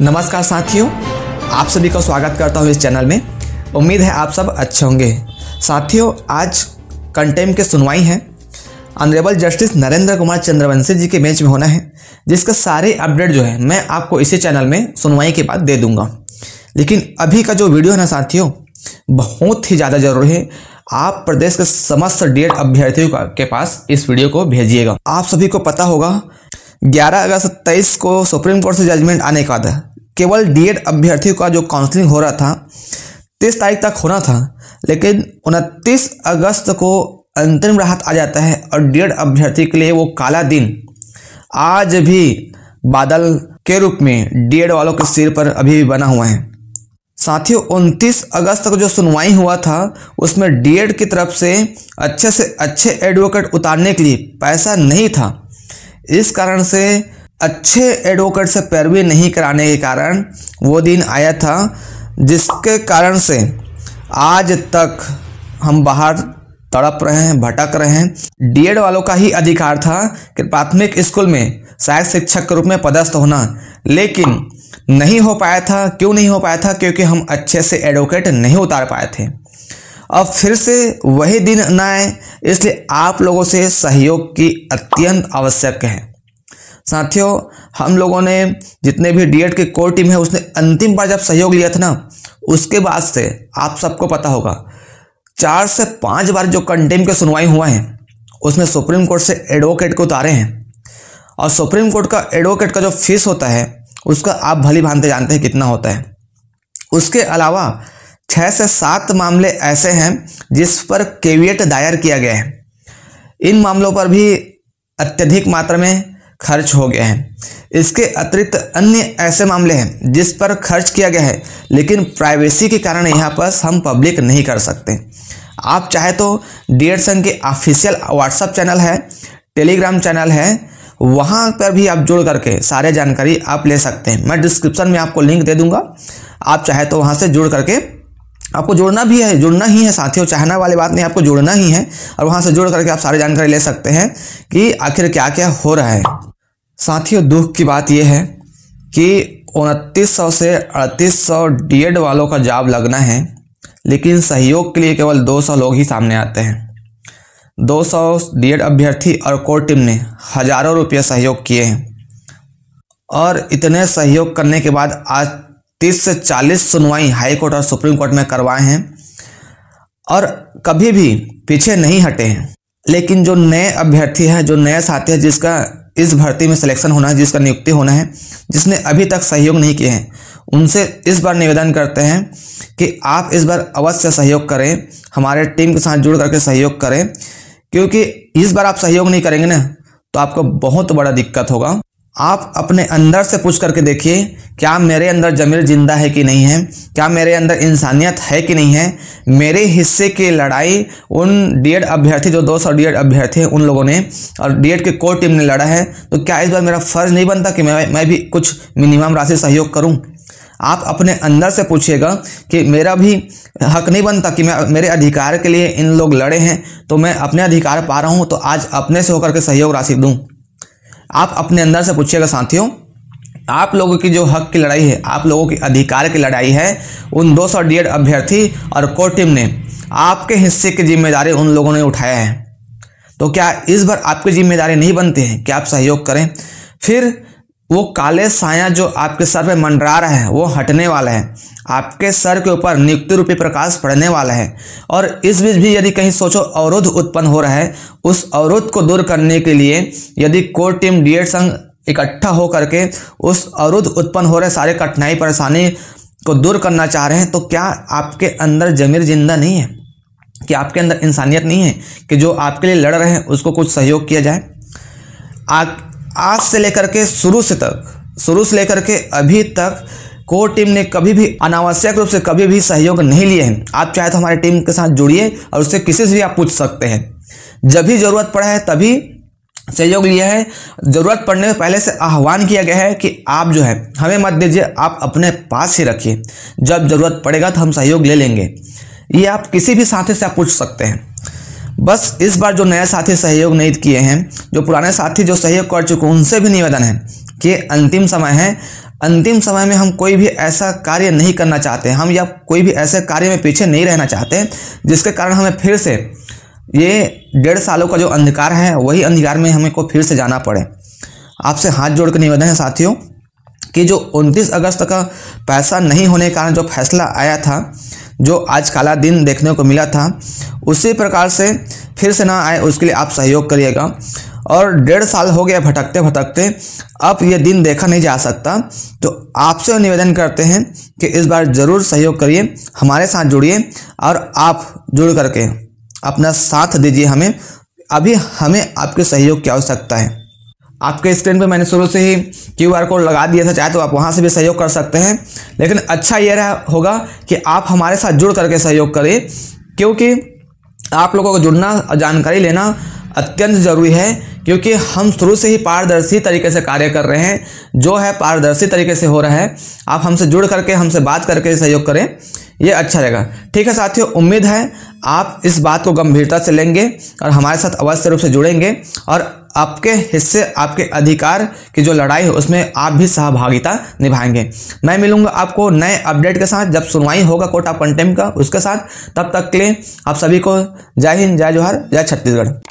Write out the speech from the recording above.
नमस्कार साथियों, आप सभी का स्वागत करता हूं इस चैनल में। उम्मीद है आप सब अच्छे होंगे। साथियों, आज कंटेम्प्ट की सुनवाई है। ऑनरेबल जस्टिस नरेंद्र कुमार चंद्रवंशी जी के बेंच में होना है, जिसका सारे अपडेट जो है मैं आपको इसी चैनल में सुनवाई के बाद दे दूंगा। लेकिन अभी का जो वीडियो है ना साथियों, बहुत ही ज़्यादा जरूरी है। आप प्रदेश के समस्त डीएड अभ्यर्थियों के पास इस वीडियो को भेजिएगा। आप सभी को पता होगा 11 अगस्त 23 को सुप्रीम कोर्ट से जजमेंट आने के बाद केवल डीएड अभ्यर्थियों का जो काउंसलिंग हो रहा था 30 तारीख तक होना था, लेकिन 29 अगस्त को अंतरिम राहत आ जाता है और डीएड अभ्यर्थी के लिए वो काला दिन आज भी बादल के रूप में डीएड वालों के सिर पर अभी भी बना हुआ है। साथियों, 29 अगस्त को जो सुनवाई हुआ था उसमें डीएड की तरफ से अच्छे एडवोकेट उतारने के लिए पैसा नहीं था। इस कारण से अच्छे एडवोकेट से पैरवी नहीं कराने के कारण वो दिन आया था, जिसके कारण से आज तक हम बाहर तड़प रहे हैं, भटक रहे हैं। डीएड वालों का ही अधिकार था कि प्राथमिक स्कूल में सहायक शिक्षक के रूप में पदस्थ होना, लेकिन नहीं हो पाया था। क्यों नहीं हो पाया था? क्योंकि हम अच्छे से एडवोकेट नहीं उतार पाए थे। अब फिर से वही दिन न आए, इसलिए आप लोगों से सहयोग की अत्यंत आवश्यक है। साथियों, हम लोगों ने जितने भी डीएड की कोर टीम है उसने अंतिम बार जब सहयोग लिया था ना, उसके बाद से आप सबको पता होगा 4 से 5 बार जो कंटेम्प्ट की सुनवाई हुआ है उसमें सुप्रीम कोर्ट से एडवोकेट को उतारे हैं। और सुप्रीम कोर्ट का एडवोकेट का जो फीस होता है उसका आप भली भांति जानते हैं कितना होता है। उसके अलावा 6 से 7 मामले ऐसे हैं जिस पर केविएट दायर किया गया है। इन मामलों पर भी अत्यधिक मात्रा में खर्च हो गया है। इसके अतिरिक्त अन्य ऐसे मामले हैं जिस पर खर्च किया गया है, लेकिन प्राइवेसी के कारण यहाँ पर हम पब्लिक नहीं कर सकते। आप चाहे तो डीएड संघ के ऑफिशियल व्हाट्सएप चैनल है, टेलीग्राम चैनल है, वहाँ पर भी आप जुड़ करके सारे जानकारी आप ले सकते हैं। मैं डिस्क्रिप्शन में आपको लिंक दे दूंगा। आप चाहे तो वहाँ से जुड़ करके, आपको जुड़ना भी है, जुड़ना ही है साथियों, चाहना वाली बात नहीं, आपको जुड़ना ही है। और वहाँ से जुड़ करके आप सारी जानकारी ले सकते हैं कि आखिर क्या क्या हो रहा है। साथियों, दुख की बात यह है कि 2900 से 3800 डीएड वालों का जॉब लगना है, लेकिन सहयोग के लिए केवल 200 लोग ही सामने आते हैं। 200 डीएड अभ्यर्थी और कोर टीम ने हजारों रुपये सहयोग किए हैं। और इतने सहयोग करने के बाद आज 30 से 40 सुनवाई हाई कोर्ट और सुप्रीम कोर्ट में करवाए हैं और कभी भी पीछे नहीं हटे हैं। लेकिन जो नए अभ्यर्थी हैं, जो नए साथी हैं, जिसका इस भर्ती में सिलेक्शन होना है, जिसका नियुक्ति होना है, जिसने अभी तक सहयोग नहीं किए हैं, उनसे इस बार निवेदन करते हैं कि आप इस बार अवश्य सहयोग करें, हमारे टीम के साथ जुड़ करके सहयोग करें। क्योंकि इस बार आप सहयोग नहीं करेंगे ना तो आपको बहुत बड़ा दिक्कत होगा। आप अपने अंदर से पूछ करके देखिए, क्या मेरे अंदर ज़मीर जिंदा है कि नहीं है, क्या मेरे अंदर इंसानियत है कि नहीं है। मेरे हिस्से की लड़ाई उन डीएड अभ्यर्थी, जो 200 डीएड अभ्यर्थी हैं, उन लोगों ने और डीएड की कोर टीम ने लड़ा है, तो क्या इस बार मेरा फर्ज नहीं बनता कि मैं भी कुछ मिनिमम राशि सहयोग करूं? आप अपने अंदर से पूछिएगा कि मेरा भी हक नहीं बनता कि मैं मेरे अधिकार के लिए इन लोग लड़े हैं, तो मैं अपने अधिकार पा रहा हूं तो आज अपने से होकर के सहयोग राशि दूं। आप अपने अंदर से पूछिएगा साथियों, आप लोगों की जो हक की लड़ाई है, आप लोगों की अधिकार की लड़ाई है, उन 200 डीएड अभ्यर्थी और कोर टीम ने आपके हिस्से की जिम्मेदारी उन लोगों ने उठाया है। तो क्या इस बार आपकी जिम्मेदारी नहीं बनती है कि आप सहयोग करें? फिर वो काले साया जो आपके सर पे मंडरा रहा है वो हटने वाला है। आपके सर के ऊपर नियुक्ति रूपी प्रकाश पड़ने वाला है। और इस बीच भी यदि कहीं सोचो अवरोध उत्पन्न हो रहा है, उस अवरोध को दूर करने के लिए यदि कोर टीम डीएड संघ इकट्ठा हो करके उस अवरोध उत्पन्न हो रहे सारे कठिनाई परेशानी को दूर करना चाह रहे हैं, तो क्या आपके अंदर ज़मीर जिंदा नहीं है? कि आपके अंदर इंसानियत नहीं है कि जो आपके लिए लड़ रहे हैं उसको कुछ सहयोग किया जाए? आज से लेकर के शुरू से लेकर के अभी तक कोर टीम ने कभी भी अनावश्यक रूप से कभी भी सहयोग नहीं लिए हैं। आप चाहे तो हमारी टीम के साथ जुड़िए और उससे किसी से भी आप पूछ सकते हैं। जब भी जरूरत पड़ा है तभी सहयोग लिया है। जरूरत पड़ने में पहले से आह्वान किया गया है कि आप जो है हमें मत दीजिए, आप अपने पास ही रखिए, जब जरूरत पड़ेगा तो हम सहयोग ले लेंगे। ये आप किसी भी साथी से आप पूछ सकते हैं। बस इस बार जो नए साथी सहयोग नहीं किए हैं, जो पुराने साथी जो सहयोग कर चुके हैं, उनसे भी निवेदन है कि अंतिम समय है, अंतिम समय में हम कोई भी ऐसा कार्य नहीं करना चाहते, हम या कोई भी ऐसे कार्य में पीछे नहीं रहना चाहते जिसके कारण हमें फिर से ये 1.5 सालों का जो अंधकार है वही अंधकार में हमें को फिर से जाना पड़े। आपसे हाथ जोड़ कर निवेदन है साथियों कि जो 29 अगस्त का पैसा नहीं होने के कारण जो फैसला आया था, जो आज काला दिन देखने को मिला था, उसी प्रकार से फिर से ना आए उसके लिए आप सहयोग करिएगा। और 1.5 साल हो गया भटकते भटकते, अब ये दिन देखा नहीं जा सकता, तो आपसे निवेदन करते हैं कि इस बार ज़रूर सहयोग करिए, हमारे साथ जुड़िए और आप जुड़ करके अपना साथ दीजिए हमें। अभी हमें आपके सहयोग की आवश्यकता है। आपके स्क्रीन पे मैंने शुरू से ही QR कोड लगा दिया था, चाहे तो आप वहाँ से भी सहयोग कर सकते हैं, लेकिन अच्छा ये होगा कि आप हमारे साथ जुड़ करके सहयोग करें, क्योंकि आप लोगों को जुड़ना और जानकारी लेना अत्यंत ज़रूरी है। क्योंकि हम शुरू से ही पारदर्शी तरीके से कार्य कर रहे हैं, जो है पारदर्शी तरीके से हो रहा है। आप हमसे जुड़ करके, हमसे बात करके सहयोग करें, ये अच्छा रहेगा। ठीक है साथियों, उम्मीद है आप इस बात को गंभीरता से लेंगे और हमारे साथ अवश्य रूप से जुड़ेंगे और आपके हिस्से, आपके अधिकार की जो लड़ाई है उसमें आप भी सहभागिता निभाएंगे। मैं मिलूंगा आपको नए अपडेट के साथ जब सुनवाई होगा कोर्ट ऑफ कंटेम्प्ट का उसके साथ। तब तक के लिए आप सभी को जय हिंद, जय जोहार, जय छत्तीसगढ़।